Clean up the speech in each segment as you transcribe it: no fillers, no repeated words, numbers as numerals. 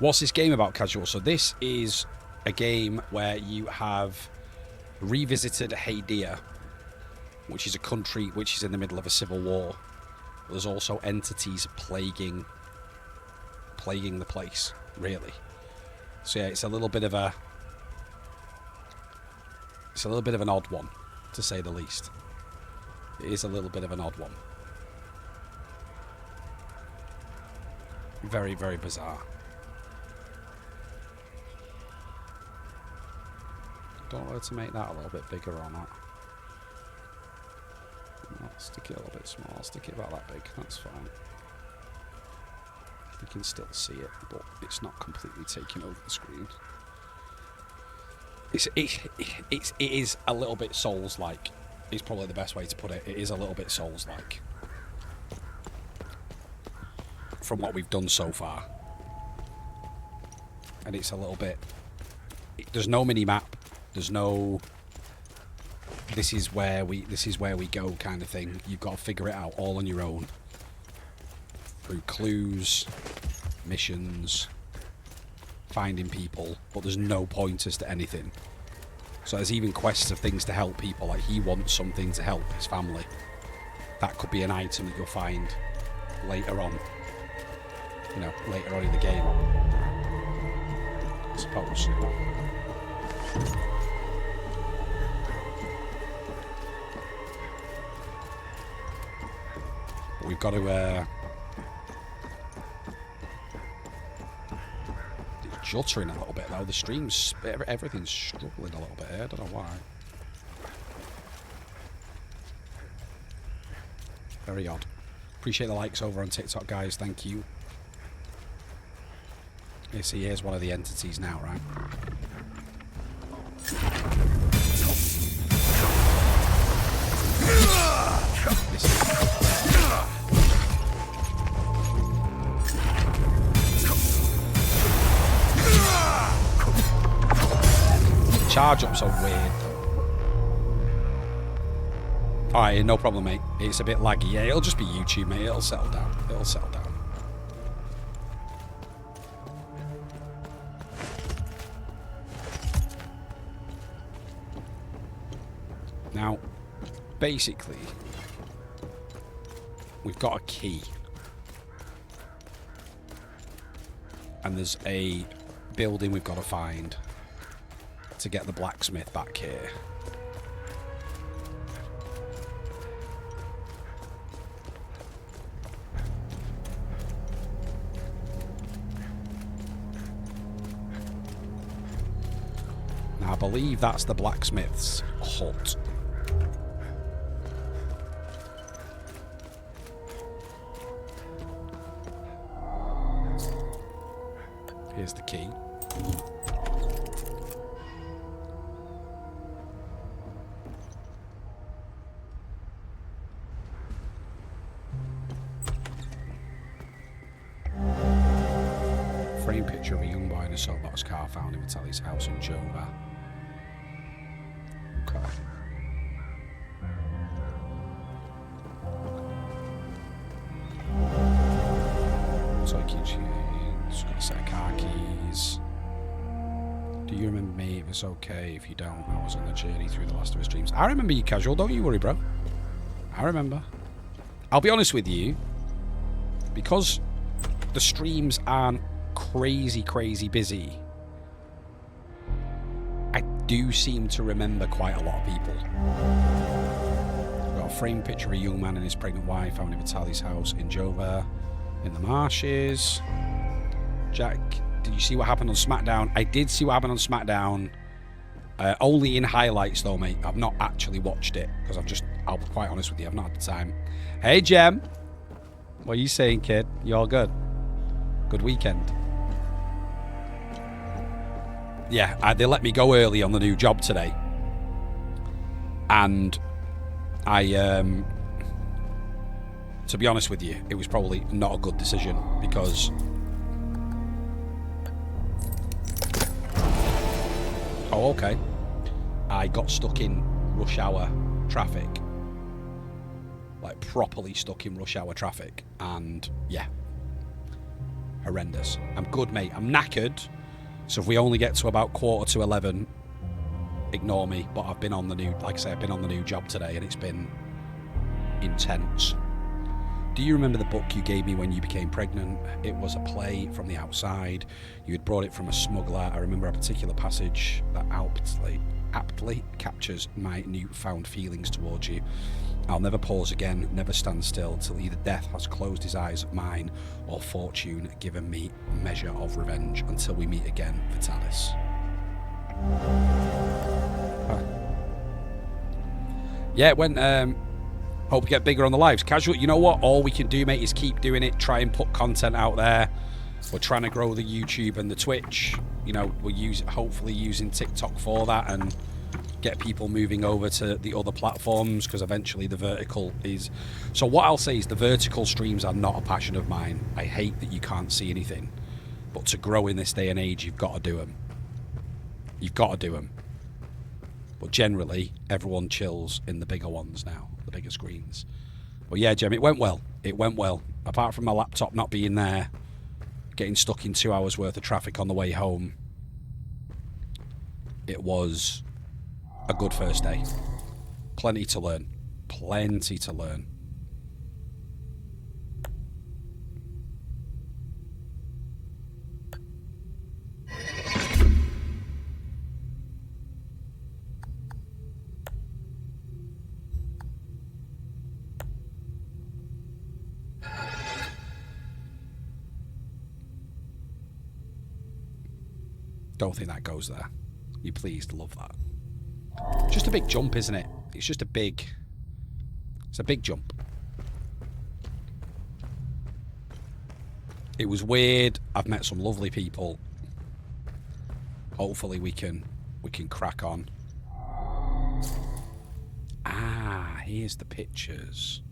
What's this game about, casual? So this is a game where you have revisited Radeon, which is a country which is in the middle of a civil war. There's also entities plaguing the place, really. So yeah, it's a little bit of an odd one, to say the least. It is a little bit of an odd one. Very, very bizarre. Don't know whether to make that a little bit bigger or not. I'll stick it a little bit small. I'll stick it about that big. That's fine. You can still see it, but it's not completely taking over the screen. It is a little bit Souls-like. Is probably the best way to put it. It is a little bit Souls-like from what we've done so far, and it's a little bit. There's no mini map. There's no. This is where we go kind of thing. You've got to figure it out all on your own through clues, missions, finding people, but there's no pointers to anything. So there's even quests of things to help people, like he wants something to help his family. That could be an item that you'll find later on, you know, later on in the game, I suppose. We've got to it's juttering a little bit though. The stream's, everything's struggling a little bit here. I don't know why. Very odd. Appreciate the likes over on TikTok, guys. Thank you. You see, here's one of the entities now, right? Charge ups are weird. Alright, no problem, mate. It's a bit laggy. Yeah, it'll just be YouTube, mate. It'll settle down. It'll settle down. Now, basically, we've got a key. And there's a building we've got to find to get the blacksmith back here. Now I believe that's the blacksmith's hut. Here's the key. Frame picture of a young boy in a soapbox car found in Vitaly's house in Jova. Okay. So I keep just got a set of car keys. Do you remember me? If it's okay. If you don't, I was on the journey through the last of his dreams. I remember you, casual. Don't you worry, bro. I remember. I'll be honest with you. Because the streams aren't crazy busy, I do seem to remember quite a lot of people. I've got a framed picture of a young man and his pregnant wife found in Vitaly's house in Jova, in the marshes. Jack, did you see what happened on SmackDown? I did see what happened on SmackDown. Only in highlights though, mate. I've not actually watched it because I'll be quite honest with you, I've not had the time. Hey, Jem. What are you saying, kid? You all good? Good weekend. Yeah, they let me go early on the new job today. And I, to be honest with you, it was probably not a good decision because... Oh, okay. I got stuck in rush hour traffic. Like, properly stuck in rush hour traffic. And, yeah. Horrendous. I'm good, mate. I'm knackered. So if we only get to about 11:15, ignore me. But I've been on the new, like I say, I've been on the new job today, and it's been intense. Do you remember the book you gave me when you became pregnant? It was a play from the outside. You had brought it from a smuggler. I remember a particular passage that aptly captures my newfound feelings towards you. I'll never pause again, never stand still, till either death has closed his eyes at mine, or fortune given me measure of revenge. Until we meet again, Vitalis. Right. Yeah, it went... Hope we get bigger on the lives. Casual, you know what? All we can do, mate, is keep doing it. Try and put content out there. We're trying to grow the YouTube and the Twitch. You know, we're hopefully using TikTok for that and get people moving over to the other platforms, because eventually the vertical is... So what I'll say is the vertical streams are not a passion of mine. I hate that you can't see anything. But to grow in this day and age, you've got to do them. You've got to do them. But generally, everyone chills in the bigger ones now, the bigger screens. But yeah, Jem, it went well. It went well. Apart from my laptop not being there, getting stuck in 2 hours worth of traffic on the way home, it was a good first day. Plenty to learn. Plenty to learn. Don't think that goes there. You pleased, love that. Just a big jump, isn't it? It's just a big... It's a big jump. It was weird. I've met some lovely people. Hopefully we can crack on. Ah, here's the pictures.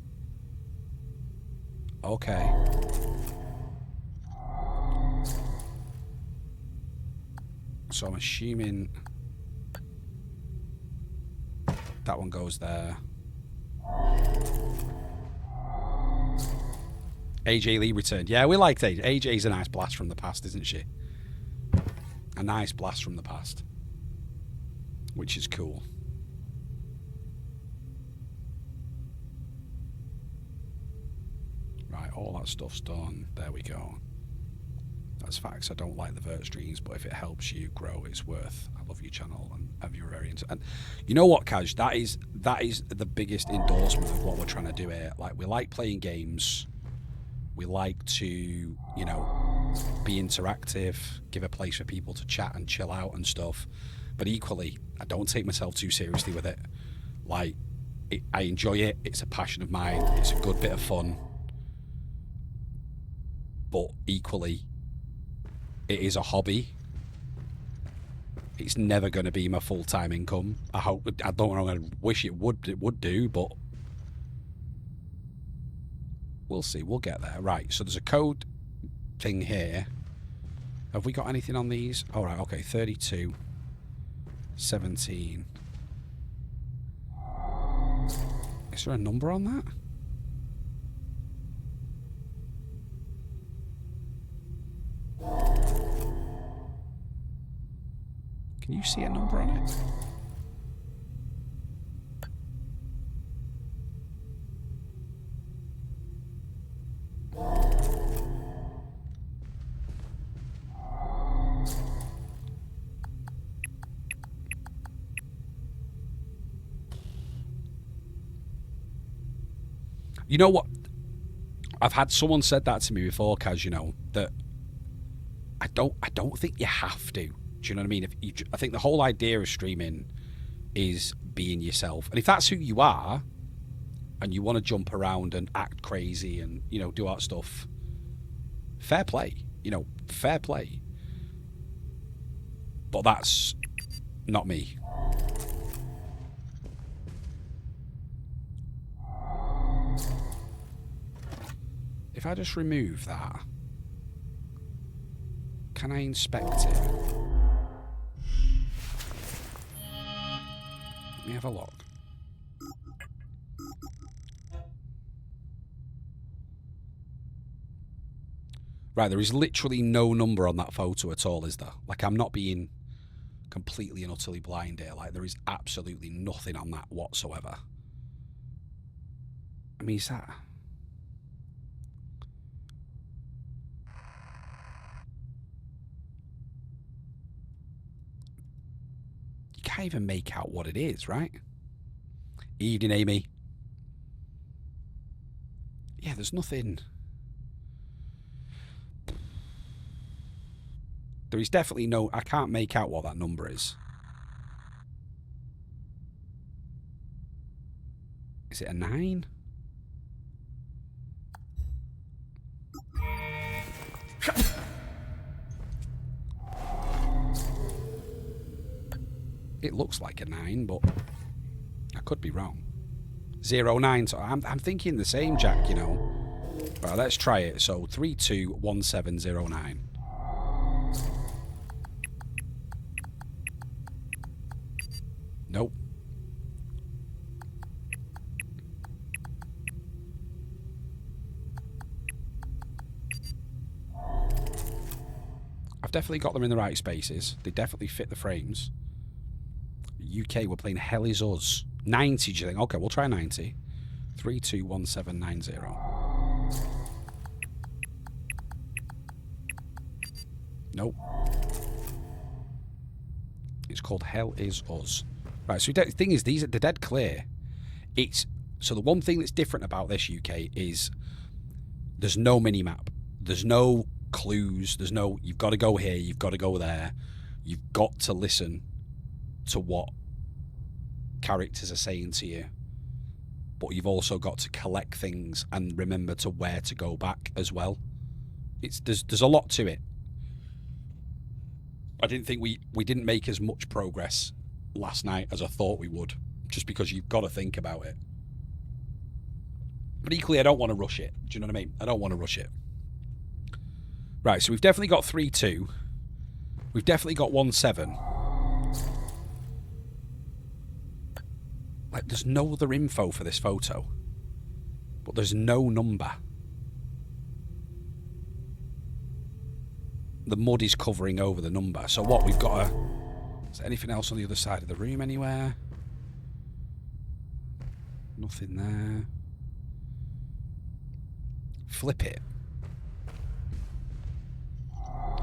Okay. So I'm assuming that one goes there. AJ Lee returned. Yeah, we liked AJ. AJ's a nice blast from the past, isn't she? A nice blast from the past. Which is cool. Right, all that stuff's done. There we go. That's facts. I don't like the vert streams, but if it helps you grow, it's worth. I love your channel and have your variants. And you know what, Kaj? That is the biggest endorsement of what we're trying to do here. Like, we like playing games. We like to, you know, be interactive, give a place for people to chat and chill out and stuff. But equally, I don't take myself too seriously with it. Like, I enjoy it. It's a passion of mine. It's a good bit of fun. But equally, it is a hobby. It's never going to be my full-time income. I wish it would do, but we'll see. We'll get there. Right, so there's a code thing here. Have we got anything on these? All right, okay, 32, 17. Is there a number on that? Can you see a number on it? You know what? I've had someone said that to me before, Kaz, you know, that I don't think you have to. Do you know what I mean? I think the whole idea of streaming is being yourself. And if that's who you are, and you want to jump around and act crazy and, you know, do art stuff, fair play. You know, fair play. But that's not me. If I just remove that, can I inspect it? Let me have a look. Right, there is literally no number on that photo at all, is there? Like, I'm not being completely and utterly blind here. Like, there is absolutely nothing on that whatsoever. I mean, is that... You can't even make out what it is, right? Evening, Amy. Yeah, there's nothing... There is definitely no... I can't make out what that number is. Is it a 9? It looks like a 9, but I could be wrong. 09. So I'm thinking the same, Jack, you know. Right, let's try it. So 321709. Nope. I've definitely got them in the right spaces. They definitely fit the frames. UK, we're playing Hell Is Us. 90, do you think? Okay, we'll try 90. 321790. Nope. It's called Hell Is Us. Right, so the thing is, they're dead clear. So the one thing that's different about this UK is there's no mini-map. There's no clues. There's no, you've got to go here, you've got to go there. You've got to listen to what characters are saying to you. But you've also got to collect things and remember to where to go back as well. There's a lot to it. I didn't think we didn't make as much progress last night as I thought we would, just because you've got to think about it. But equally, I don't want to rush it. Do you know what I mean? I don't want to rush it. Right, so we've definitely got 3-2. We've definitely got 1-7. Like, there's no other info for this photo. But there's no number. The mud is covering over the number. So what, we've got a... Is there anything else on the other side of the room anywhere? Nothing there. Flip it.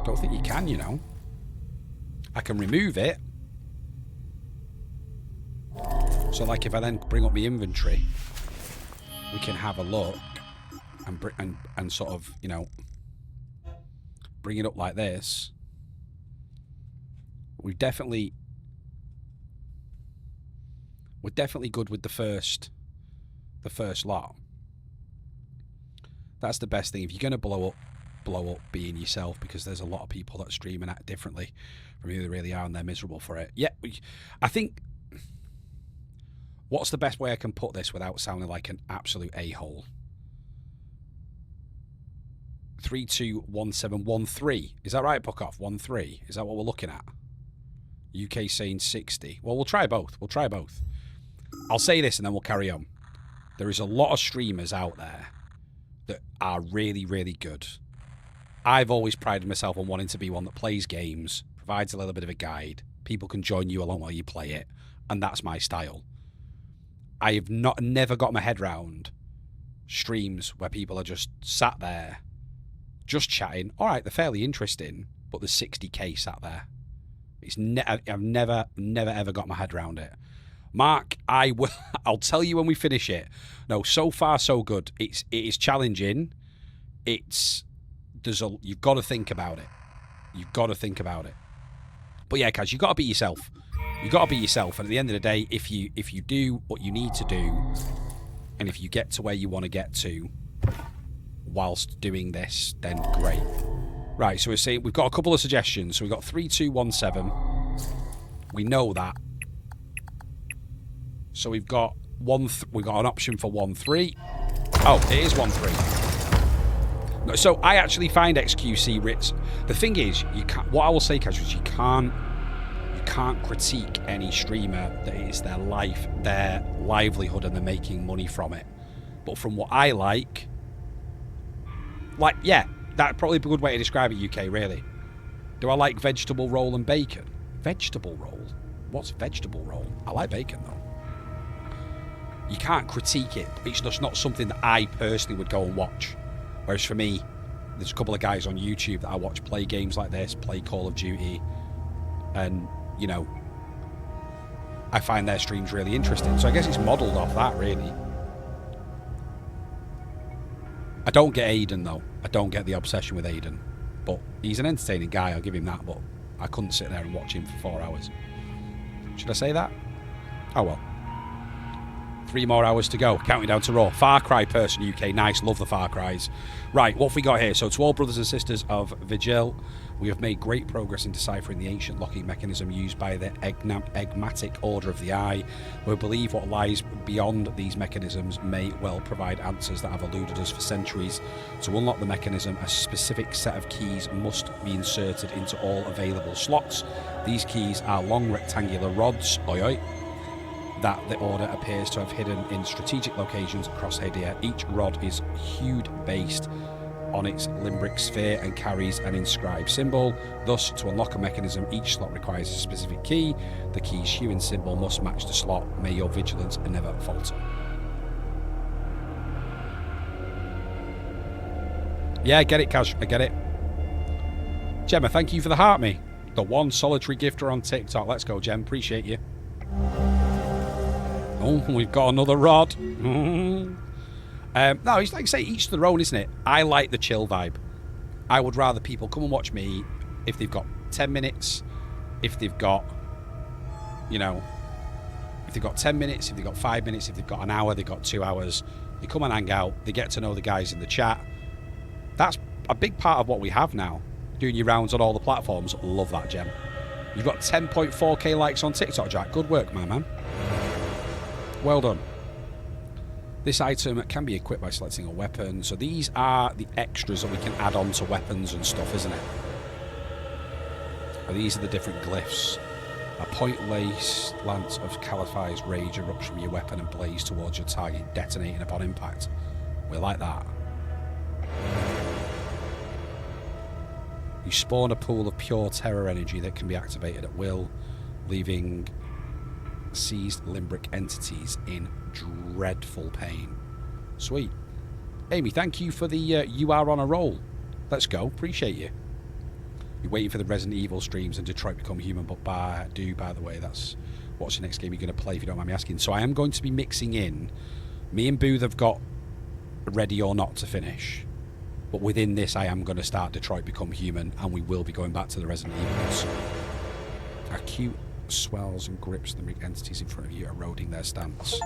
Don't think you can, you know. I can remove it. So, like, if I then bring up my inventory, we can have a look and sort of, you know, bring it up like this. We're definitely good with the first lot. That's the best thing. If you're going to blow up being yourself, because there's a lot of people that stream and act differently from who they really are, and they're miserable for it. Yeah, I think... What's the best way I can put this without sounding like an absolute a-hole? 321713. Is that right, Puckoff? 13. Is that what we're looking at? UK saying 60. Well, we'll try both. We'll try both. I'll say this and then we'll carry on. There is a lot of streamers out there that are really, really good. I've always prided myself on wanting to be one that plays games, provides a little bit of a guide. People can join you along while you play it, and that's my style. I have never got my head round streams where people are just sat there, just chatting. All right, they're fairly interesting, but there's 60k sat there. I've never ever got my head round it. Mark, I'll tell you when we finish it. No, so far so good. It is challenging. You've got to think about it. You've got to think about it. But yeah, Kaz, you've got to be yourself. You've got to be yourself, and at the end of the day, if you do what you need to do, and if you get to where you want to get to whilst doing this, then great. Right, so we're saying we've got a couple of suggestions. So we've got 3217. We know that. So we've got we've got an option for 13. Oh, it is 13. So I actually find XQC Ritz. The thing is, you can't. What I will say, Kaz, is you can't critique any streamer that is their livelihood, and they're making money from it. But from what I like, yeah, That's probably a good way to describe it, UK, really. Do I like vegetable roll and bacon? Vegetable roll? What's vegetable roll? I like bacon, though. You can't critique it. It's just not something that I personally would go and watch. Whereas for me, there's a couple of guys on YouTube that I watch play games like this, play Call of Duty, and, you know, I find their streams really interesting. So I guess it's modelled off that, really. I don't get Aiden, though. I don't get the obsession with Aiden. But he's an entertaining guy, I'll give him that, but I couldn't sit there and watch him for 4 hours. Should I say that? Oh well. 3 more hours to go. Counting down to Raw. Far Cry person, UK. Nice. Love the Far Cries. Right, what have we got here? So, to all brothers and sisters of Vigil, we have made great progress in deciphering the ancient locking mechanism used by the Egmatic Order of the Eye. We believe what lies beyond these mechanisms may well provide answers that have eluded us for centuries. To unlock the mechanism, a specific set of keys must be inserted into all available slots. These keys are long rectangular rods, that the Order appears to have hidden in strategic locations across Hadia. Each rod is hewed based on its limbric sphere and carries an inscribed symbol. Thus, to unlock a mechanism, each slot requires a specific key. The key's hue symbol must match the slot. May your vigilance never falter. Yeah, I get it, Cash. I get it. Gemma, thank you for the heart, me. The one solitary gifter on TikTok. Let's go, Gem. Appreciate you. Oh, we've got another rod. No, it's like I say, each to their own, isn't it? I like the chill vibe. I would rather people come and watch me if they've got 10 minutes, if they've got, you know, if they've got 10 minutes, if they've got 5 minutes, if they've got an hour, they've got 2 hours. They come and hang out. They get to know the guys in the chat. That's a big part of what we have now. Doing your rounds on all the platforms. Love that, Gem. You've got 10.4k likes on TikTok, Jack. Good work, my man. Well done. This item can be equipped by selecting a weapon. So these are the extras that we can add on to weapons and stuff, isn't it? And these are the different glyphs. A point lace lance of Caliphire's rage erupts from your weapon and blaze towards your target, detonating upon impact. We like that. You spawn a pool of pure terror energy that can be activated at will, leaving seized limbric entities in dreadful pain. Sweet. Amy, thank you for the you are on a roll. Let's go. Appreciate you. You're waiting for the Resident Evil streams and Detroit Become Human, but by the way, that's what's the next game you're going to play, if you don't mind me asking. So I am going to be mixing in. Me and Booth have got Ready or Not to finish, but within this I am going to start Detroit Become Human, and we will be going back to the Resident Evils. Acute swells and grips the entities in front of you, eroding their stance.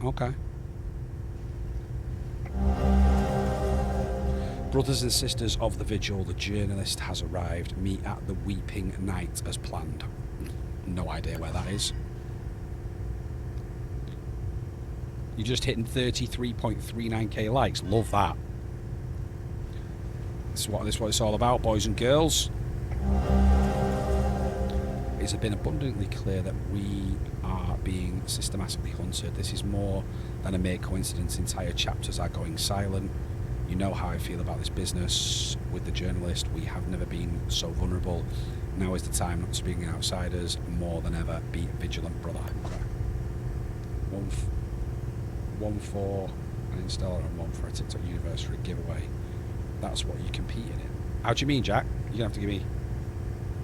Okay. Brothers and sisters of the Vigil, the journalist has arrived. Meet at the Weeping Night as planned. No idea where that is. You're just hitting 33.39k likes. Love that. This is what it's all about, boys and girls. It has been abundantly clear that we are being systematically hunted. This is more than a mere coincidence. Entire chapters are going silent. You know how I feel about this business. With the journalist, we have never been so vulnerable. Now is the time not to be outsiders. More than ever, be vigilant, brother. Okay. One for an installer and one for a TikTok University giveaway. That's what you're competing in. How do you mean, Jack? You're going to have to give me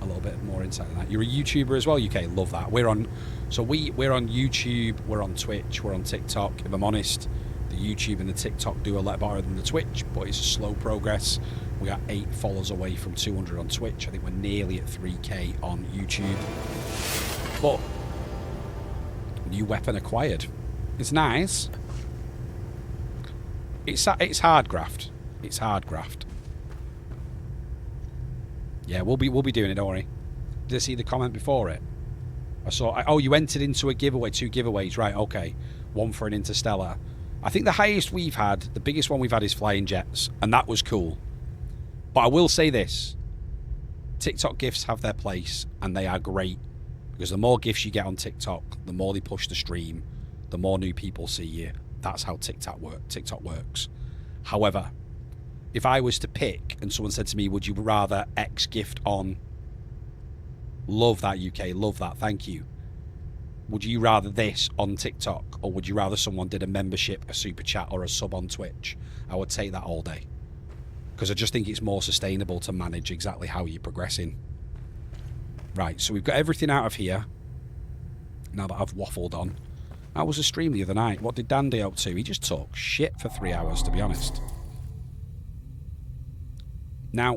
a little bit more insight on that. You're a YouTuber as well, UK. Love that. We're on YouTube, we're on Twitch, we're on TikTok. If I'm honest, the YouTube and the TikTok do a lot better than the Twitch, but it's a slow progress. We are 8 followers away from 200 on Twitch. I think we're nearly at 3k on YouTube. But new weapon acquired. It's nice. It's hard graft. It's hard graft. Yeah, we'll be doing it, don't worry. Did I see the comment before it? I saw, oh, you entered into a giveaway, 2 giveaways, right, okay. One for an Interstellar. I think the highest we've had, the biggest one we've had is Flying Jets, and that was cool. But I will say this, TikTok gifts have their place, and they are great, because the more gifts you get on TikTok, the more they push the stream, the more new people see you. That's how TikTok works. However, if I was to pick and someone said to me, would you rather X gift on love that UK, love that, thank you. Would you rather this on TikTok, or would you rather someone did a membership, a super chat, or a sub on Twitch? I would take that all day. Because I just think it's more sustainable to manage exactly how you're progressing. Right, so we've got everything out of here. Now that I've waffled on. How was the stream the other night? What did Dandy up to? He just talked shit for 3 hours, to be honest. Now,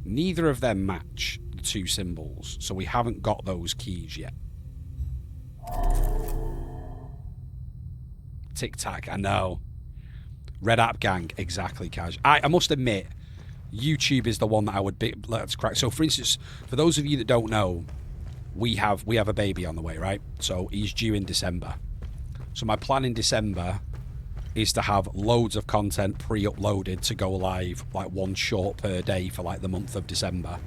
neither of them match the two symbols, so we haven't got those keys yet. Tic Tac, I know. Red App Gang, exactly, Kaj. I must admit, YouTube is the one that I would be. Let's crack. So, for instance, for those of you that don't know, we have a baby on the way, right? So he's due in December. So my plan in December is to have loads of content pre-uploaded to go live, like one short per day for like the month of December,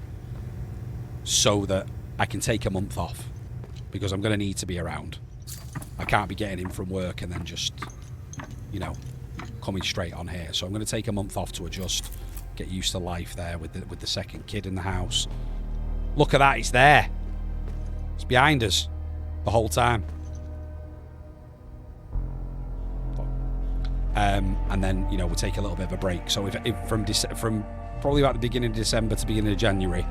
so that I can take a month off, because I'm going to need to be around. I can't be getting in from work and then just, you know, coming straight on here. So I'm going to take a month off to adjust, get used to life there with the second kid in the house. Look at that, it's there. It's behind us the whole time. And then, you know, we'll take a little bit of a break. So if from probably about the beginning of December to beginning of January.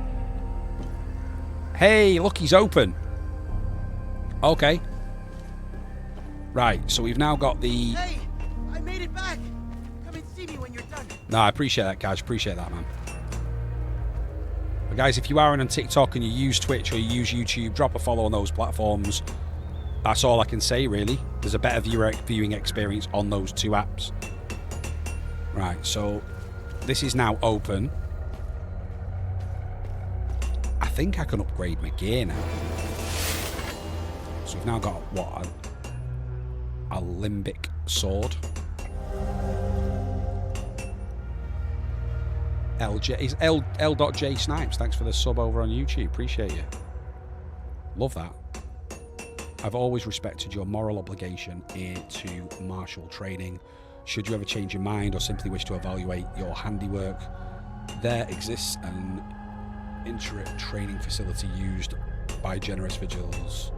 Hey, look, he's open. Okay. Right, so we've now got the... Hey, I made it back. Come and see me when you're done. No, I appreciate that, guys. Appreciate that, man. But guys, if you are on TikTok and you use Twitch or you use YouTube, drop a follow on those platforms. That's all I can say, really. There's a better viewing experience on those two apps. Right, so this is now open. I think I can upgrade my gear now. So we've now got, what, a limbic sword. LJ is L.J Snipes. Thanks for the sub over on YouTube. Appreciate you. Love that. I've always respected your moral obligation to martial training. Should you ever change your mind or simply wish to evaluate your handiwork, there exists an intricate training facility used by generous vigils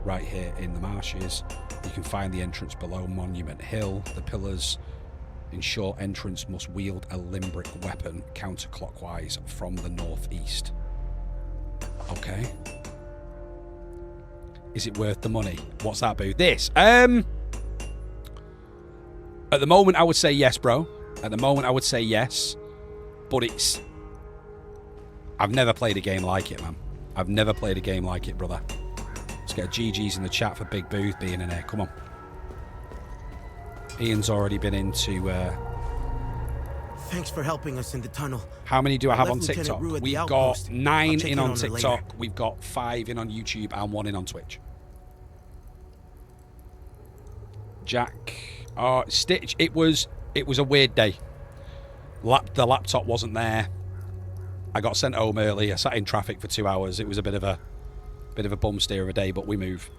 right here in the marshes. You can find the entrance below Monument Hill. The pillars ensure entrance must wield a limbric weapon counterclockwise from the northeast. Okay. Is it worth the money? What's that, boo? This. At the moment, I would say yes, bro. At the moment, I would say yes. But it's... I've never played a game like it, man. I've never played a game like it, brother. Let's get a GG's in the chat for Big Booth being in here. Come on. Ian's already been into... Thanks for helping us in the tunnel. How many do I have on TikTok? We've got 9 in on TikTok. Later. We've got 5 in on YouTube and 1 in on Twitch. Jack, Stitch. It was a weird day. The laptop wasn't there. I got sent home early. I sat in traffic for 2 hours. It was a bit of a bum steer of a day, but we move.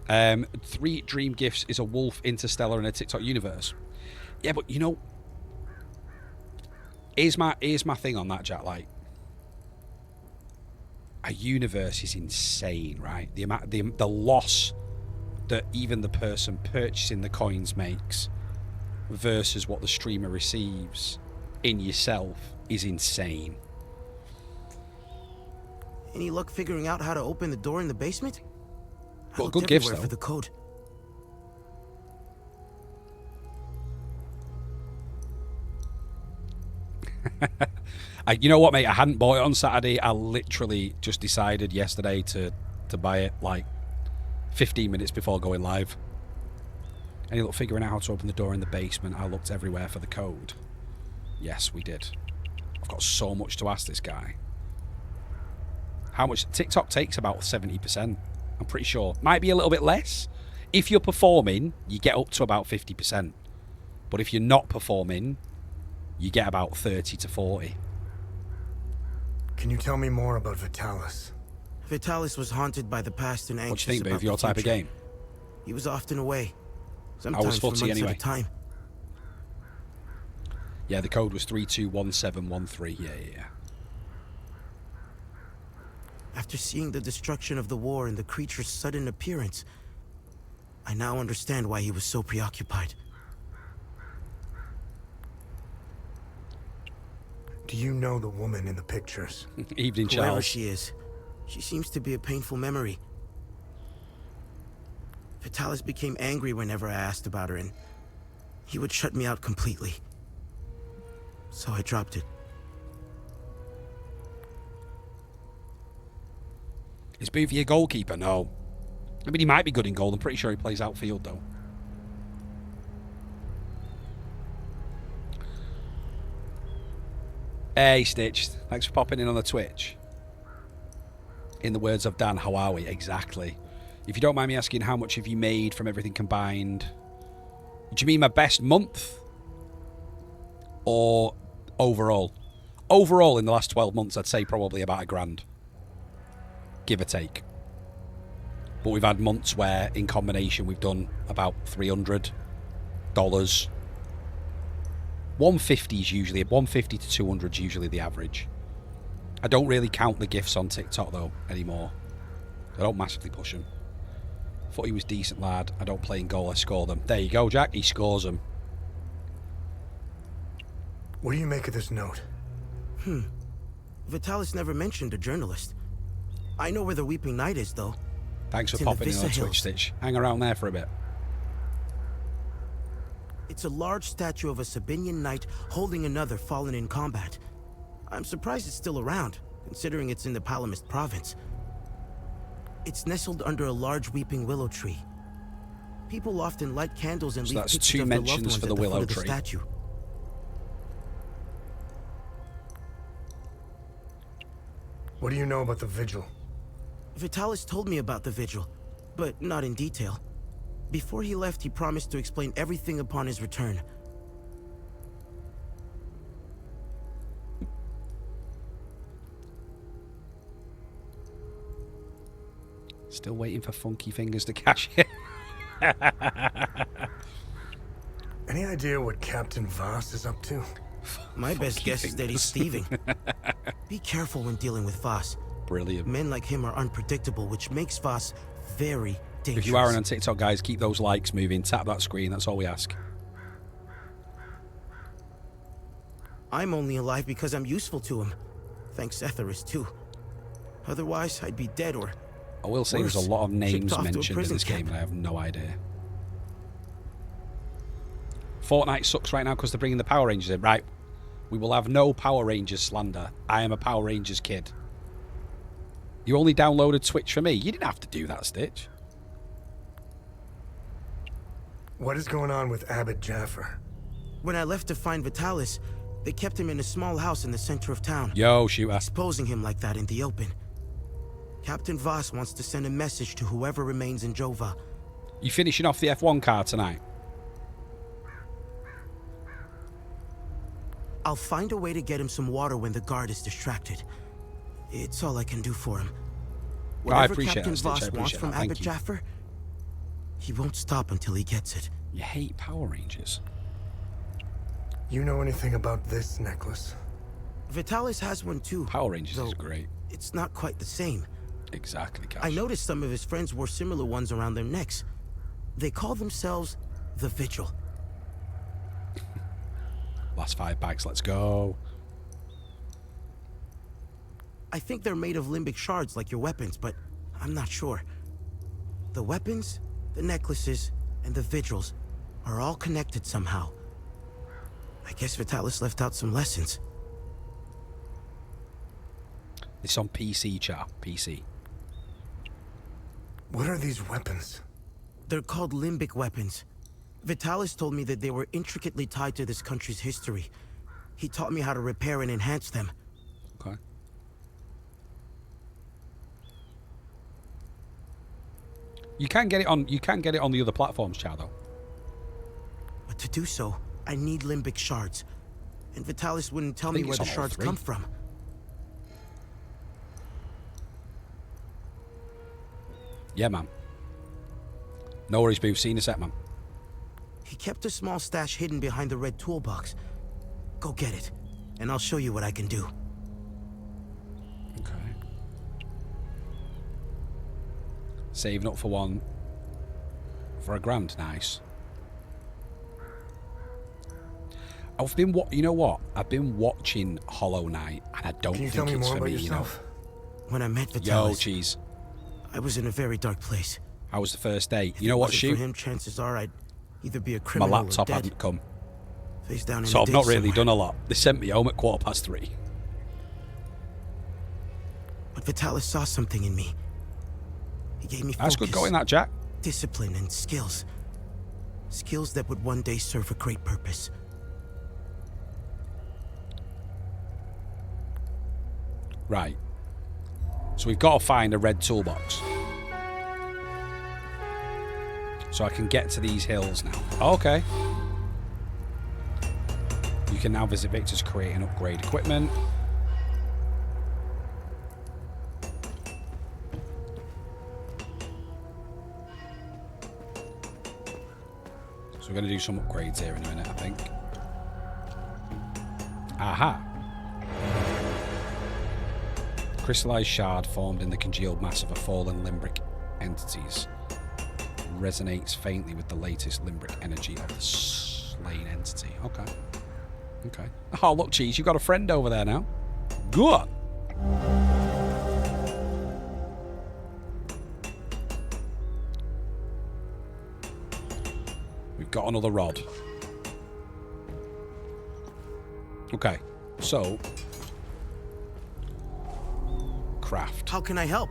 3 dream gifts is a wolf, Interstellar, and a TikTok universe. Yeah, but you know, here's my thing on that, Jack. Like, a universe is insane, right? The loss that even the person purchasing the coins makes versus what the streamer receives in yourself is insane. Any luck figuring out how to open the door in the basement? Well, good gifts though. For the code. You know what, mate? I hadn't bought it on Saturday. I literally just decided yesterday to buy it like 15 minutes before going live. Any luck figuring out how to open the door in the basement? I looked everywhere for the code. Yes, we did. I've got so much to ask this guy. How much? TikTok takes about 70%. I'm pretty sure. Might be a little bit less. If you're performing, you get up to about 50%. But if you're not performing, you get about 30 to 40. Can you tell me more about Vitalis? Vitalis was haunted by the past and anxious. What do you think, about Booth? Your the type of future. game? He was often away, sometimes for months anyway. at a time. Yeah, the code was 321713. Yeah. After seeing the destruction of the war and the creature's sudden appearance, I now understand why he was so preoccupied. Do you know the woman in the pictures? Evening, Whoever Charles. she is, she seems to be a painful memory. Vitalis became angry whenever I asked about her, and he would shut me out completely. So I dropped it. Is Boothie a goalkeeper? No. I mean, he might be good in goal. I'm pretty sure he plays outfield, though. Hey, Stitch. Thanks for popping in on the Twitch. In the words of Dan, how are we? Exactly. If you don't mind me asking, how much have you made from everything combined? Do you mean my best month? Or overall? Overall, in the last 12 months, I'd say probably about $1,000. Give or take. But we've had months where, in combination, we've done about $300. 150 is usually, 150 to 200 is usually the average. I don't really count the gifts on TikTok, though, anymore. I don't massively push them. Thought he was decent, lad. I don't play in goal, I score them. There you go, Jack. He scores them. What do you make of this note? Vitalis never mentioned a journalist. I know where the Weeping Knight is, though. Thanks for It's in the popping in on Vista Hills. Twitch, Stitch. Hang around there for a bit. It's a large statue of a Sabinian knight holding another fallen in combat. I'm surprised it's still around, considering it's in the Palamist province. It's nestled under a large weeping willow tree. People often light candles and So leave that's pictures 2 of their loved mentions ones for at the the foot willow of the tree. statue. What do you know about the vigil? Vitalis told me about the vigil, but not in detail. Before he left, he promised to explain everything upon his return. Still waiting for Funky Fingers to cash in. Any idea what Captain Voss is up to? My best guess is that he's thieving. Be careful when dealing with Voss. Brilliant. Men like him are unpredictable, which makes Voss very dangerous. If you are on TikTok, guys, keep those likes moving. Tap that screen. That's all we ask. I'm only alive because I'm useful to him. Thanks Etheris, too. Otherwise, I'd be dead or... I will say worse, there's a lot of names shipped off to a mentioned in prison this game, camp. and I have no idea. Fortnite sucks right now because they're bringing the Power Rangers in. Right. We will have no Power Rangers slander. I am a Power Rangers kid. You only downloaded Twitch for me. You didn't have to do that, Stitch. What is going on with Abbot Jaffer? When I left to find Vitalis, they kept him in a small house in the center of town, Yo, shooter. exposing him like that in the open. Captain Voss wants to send a message to whoever remains in Jova. You finishing off the F1 car tonight? I'll find a way to get him some water when the guard is distracted. It's all I can do for him. I Whatever appreciate Captain that, Stitch. I Voss wants appreciate from that. Thank Abbot you. Jaffer, he won't stop until he gets it. You hate Power Rangers. You know anything about this necklace? Vitalis has one too. Power Rangers is though great. It's not quite the same. Exactly, Cash. I noticed some of his friends wore similar ones around their necks. They call themselves the Vigil. Last 5 bags, let's go. I think they're made of limbic shards like your weapons, but I'm not sure. The weapons, the necklaces, and the vigils are all connected somehow. I guess Vitalis left out some lessons. It's on PC, chat. PC. What are these weapons? They're called limbic weapons. Vitalis told me that they were intricately tied to this country's history. He taught me how to repair and enhance them. Okay. You can get it on. You can get it on the other platforms, chat, though. But to do so, I need limbic shards. And Vitalis wouldn't tell me think where it's the on all shards 3. come from. Yeah, man. No worries, Boo. See you in a sec, man. He kept a small stash hidden behind the red toolbox. Go get it, and I'll show you what I can do. Okay. Saving up for one. For $1,000, nice. I've been you know what? I've been watching Hollow Knight, and I don't think it's for me, you know. When I met Vitalis, Yo, cheese. I was in a very dark place. How was the first day? You know what, Shoot? Shoot? For him, chances are I'd either be a My criminal laptop or dead. hadn't come. Face down in So a I've not ditch really somewhere. done a lot. They sent me home at 3:15. But Vitalis saw something in me. He gave me That's focus, good going, that, Jack. discipline, and skills. Skills that would one day serve a great purpose. Right. So we've got to find a red toolbox. So I can get to these hills now. Okay. You can now visit Victor's create and upgrade equipment. So we're going to do some upgrades here in a minute, I think. Aha. Crystallized shard formed in the congealed mass of a fallen limbric entities. Resonates faintly with the latest limbric energy of the slain entity. Okay. Okay. Oh, look, Cheese, you've got a friend over there now. Good. We've got another rod. Okay. So... craft. How can I help?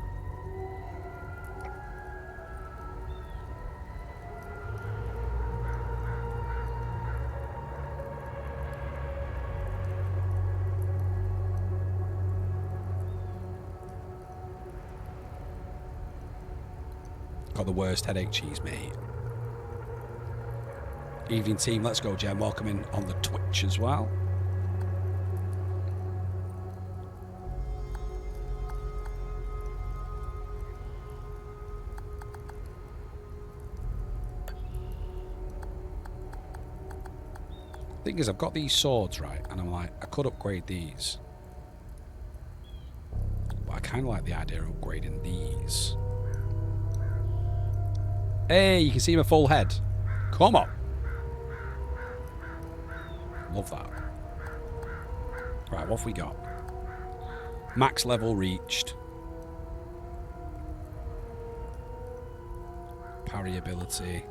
Got the worst headache, Cheese, mate. Evening team, let's go, Jen. Welcome in on the Twitch as well. Thing is, I've got these swords, right? And I'm like, I could upgrade these. But I kind of like the idea of upgrading these. Hey, you can see my full head. Come on. Love that. Right, what have we got? Max level reached. Parry ability.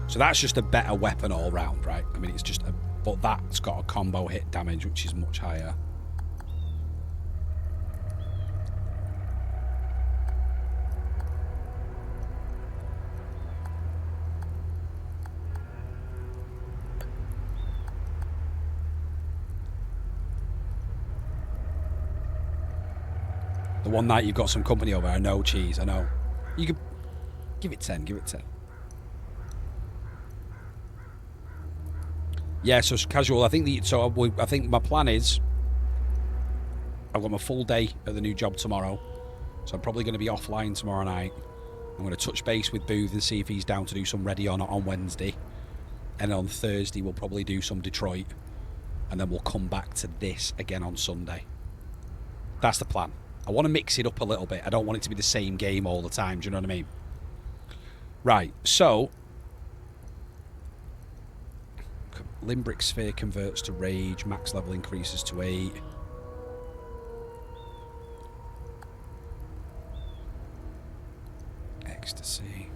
So that's just a better weapon all round, right? I mean, it's just a... But that's got a combo hit damage, which is much higher. The one night you've got some company over, I know, Cheese, I know. You could... Give it 10, give it 10. Yeah, so it's casual. I think I think my plan is I've got my full day at the new job tomorrow, so I'm probably going to be offline tomorrow night. I'm going to touch base with Booth and see if he's down to do some Radeon on Wednesday, and on Thursday we'll probably do some Detroit, and then we'll come back to this again on Sunday. That's the plan. I want to mix it up a little bit. I don't want it to be the same game all the time. Do you know what I mean? Right. So. Limbric sphere converts to rage. Max level increases to 8. Ecstasy.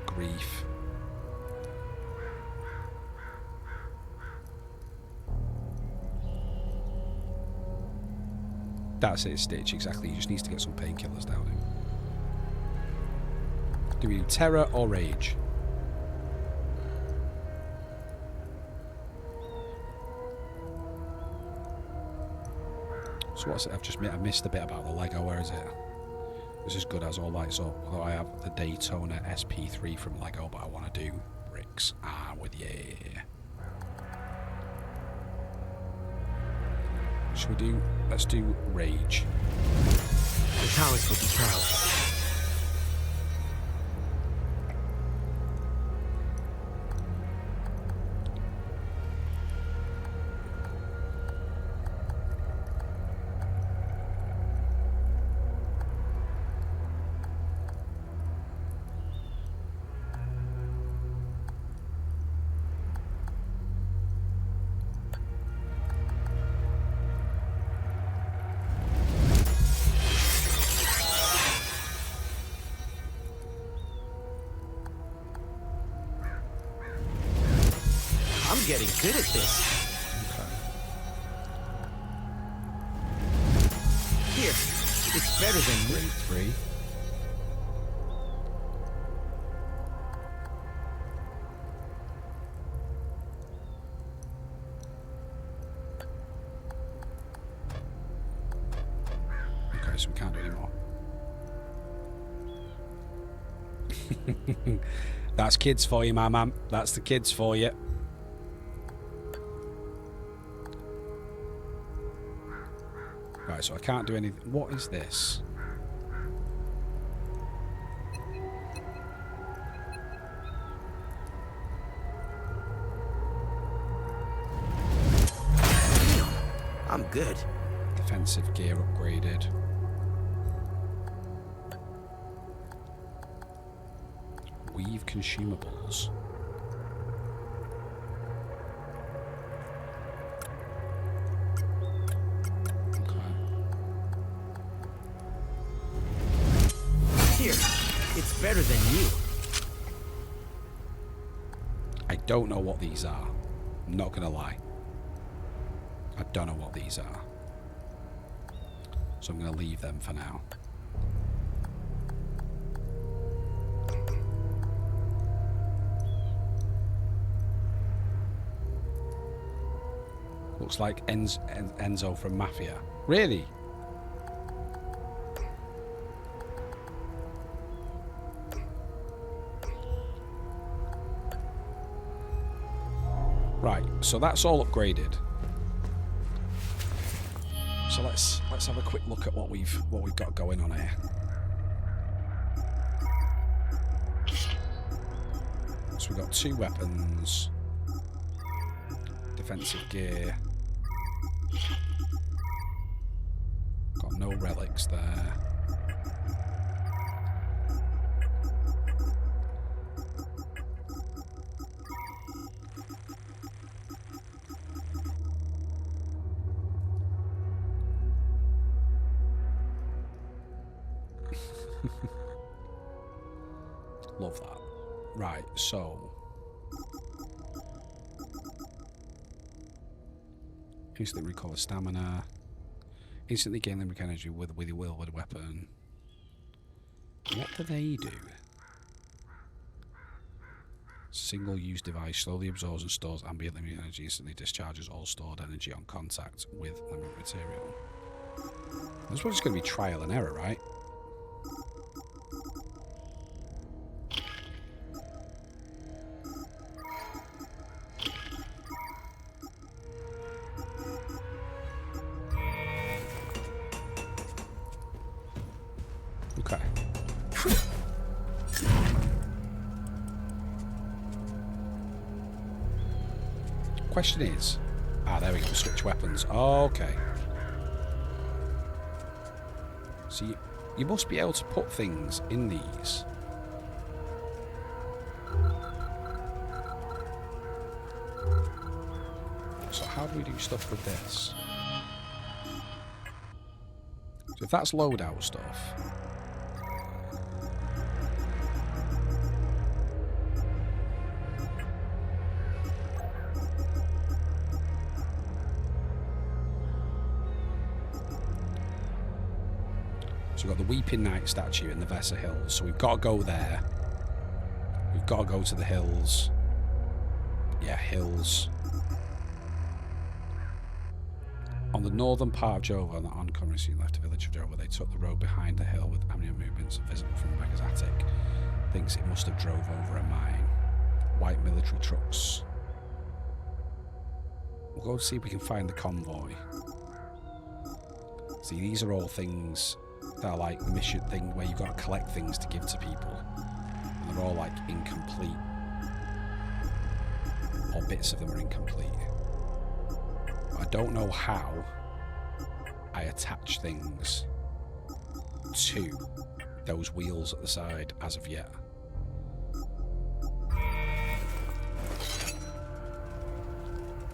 Grief. That's it, Stitch. Exactly. He just needs to get some painkillers down him. Do we do terror or rage? So what's it? I've missed a bit about the Lego. Where is it? This is good as all lights up. Although I have the Daytona SP3 from Lego, but I want to do bricks. Ah, with you. Should we do? Let's do rage. The Taoists will be proud. I'm getting good at this. Okay. Here, it's better than me. Grade 3. Okay, so we can't do any more. That's kids for you, my man. That's the kids for you. Right, so I can't do anything. What is this? I'm good. Defensive gear upgraded. Weave consumables. Okay. Here, it's better than you. I don't know what these are. I'm not gonna lie. I don't know what these are. So I'm gonna leave them for now. Looks like Enzo from Mafia. Really? Right, so that's all upgraded. So let's have a quick look at what we've got going on here. So we've got 2 weapons, defensive gear. Got no relics there. Love that. Right, so instantly recover stamina. Instantly gain limerick energy with your wielded weapon. What do they do? Single-use device slowly absorbs and stores ambient limerick energy. Instantly discharges all stored energy on contact with limerick material. This one's going to be trial and error, right? Okay. Question is... there we go, switch weapons. Okay. So you must be able to put things in these. So how do we do stuff with this? So if that's loadout stuff... So we've got the Weeping Knight statue in the Vesa Hills. So we've got to go there. We've got to go to the hills. Yeah, hills. On the northern part of Jova, on the oncoming scene left the village of Jova, they took the road behind the hill with ambient movements visible from the beggar's attic. Thinks it must have drove over a mine. White military trucks. We'll go see if we can find the convoy. See, these are all things that are like mission thing where you've got to collect things to give to people. And they're all like incomplete. Or bits of them are incomplete. I don't know how I attach things to those wheels at the side as of yet.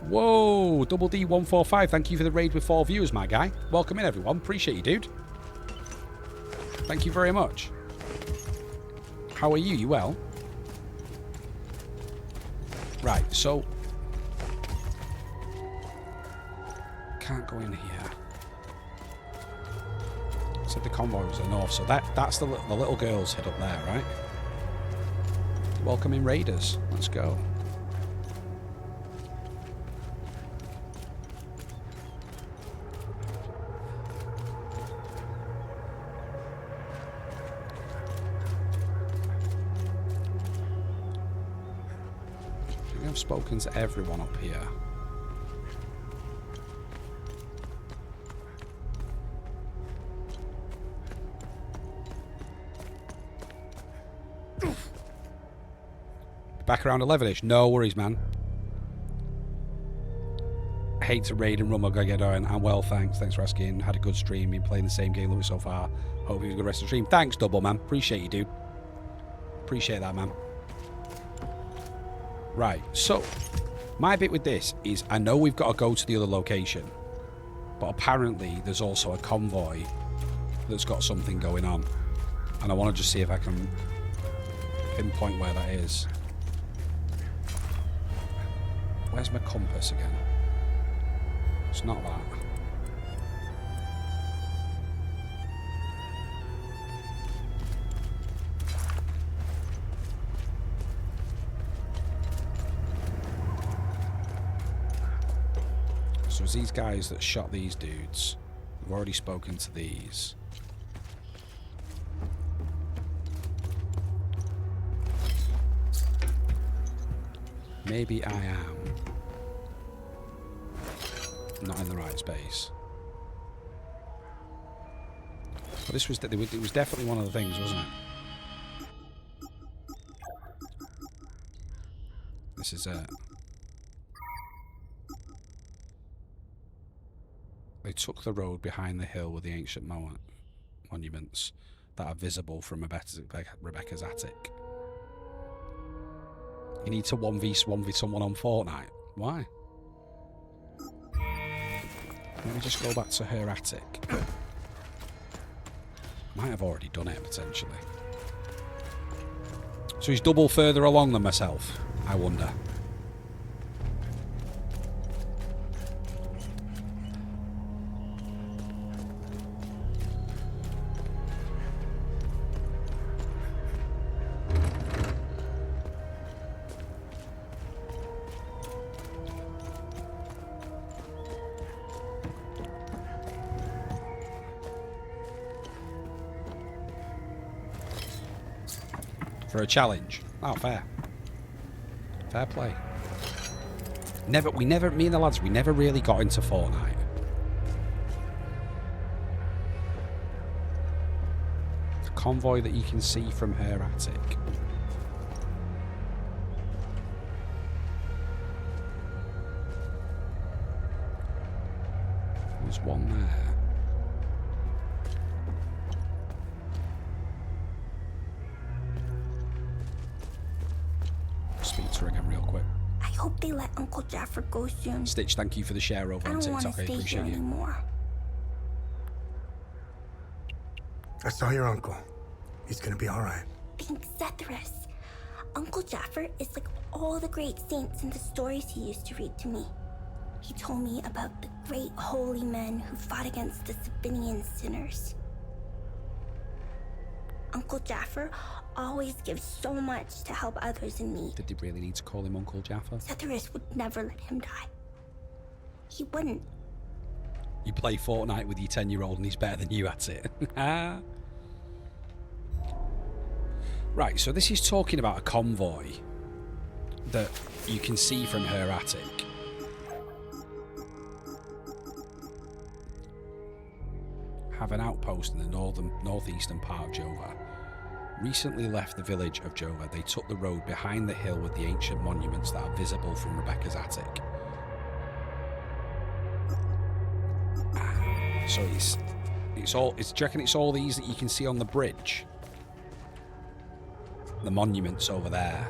Whoa, Double D145, thank you for the raid with 4 viewers, my guy. Welcome in, everyone. Appreciate you, dude. Thank you very much. How are you? You well? Right, so can't go in here. Said the convoy was the north, so that's the little girls head up there, right? Welcoming raiders. Let's go. I think I've spoken to everyone up here. Back around 11ish. No worries, man. I hate to raid and run my Gigabyte. I'm well, thanks. Thanks for asking. Had a good stream. Been playing the same game Louis so far. Hope you have a good rest of the stream. Thanks, Double, man. Appreciate you, dude. Appreciate that, man. Right, so my bit with this is I know we've got to go to the other location, but apparently there's also a convoy that's got something going on, and I want to just see if I can pinpoint where that is. Where's my compass again? It's not that. So it's these guys that shot these dudes. We've already spoken to these. Maybe I am not in the right space. But this was, it was definitely one of the things, wasn't it? This is it. They took the road behind the hill with the ancient monuments that are visible from Rebecca's attic. You need to 1v someone on Fortnite. Why? Let me just go back to her attic. Might have already done it, potentially. So he's double further along than myself, I wonder. For a challenge. Oh, fair. Fair play. Me and the lads, we never really got into Fortnite. The convoy that you can see from her attic. There's one there. Speak to her again real quick. I hope they let Uncle Jaffer go soon. Stitch, thank you for the share over on TikTok. I appreciate you. Anymore. I saw your uncle. He's gonna be alright. Thanks, Zethris. Uncle Jaffer is like all the great saints in the stories he used to read to me. He told me about the great holy men who fought against the Sabinian sinners. Uncle Jaffer always gives so much to help others in need. Did they really need to call him Uncle Jaffer? Zethris would never let him die. He wouldn't. You play Fortnite with your 10-year-old and he's better than you at it. Right, so this is talking about a convoy that you can see from her attic. Have an outpost in the northeastern part of Jova. Recently left the village of Jova, they took the road behind the hill with the ancient monuments that are visible from Rebecca's attic. So do you reckon it's all these that you can see on the bridge? The monuments over there.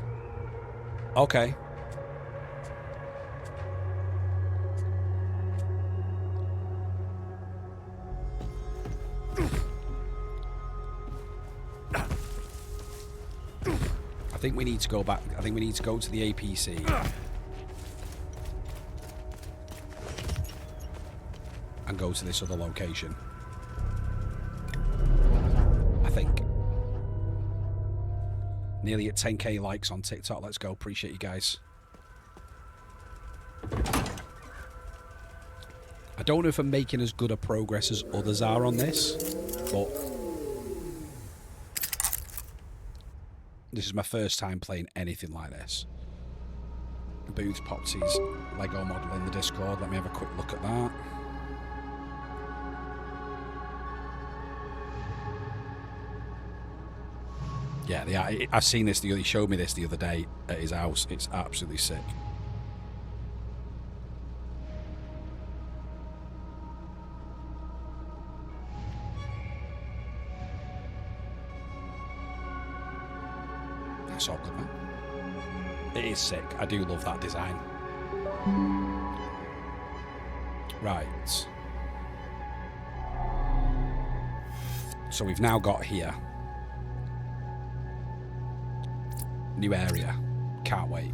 Okay. I think we need to go back. I think we need to go to the APC. and go to this other location. I think. Nearly at 10k likes on TikTok. Let's go. Appreciate you guys. I don't know if I'm making as good a progress as others are on this, but this is my first time playing anything like this. Booth popped his Lego model in the Discord. Let me have a quick look at that. Yeah, I've seen this. He showed me this the other day at his house. It's absolutely sick. That's all good, man. It is sick. I do love that design. Right. So we've now got here. New area. Can't wait.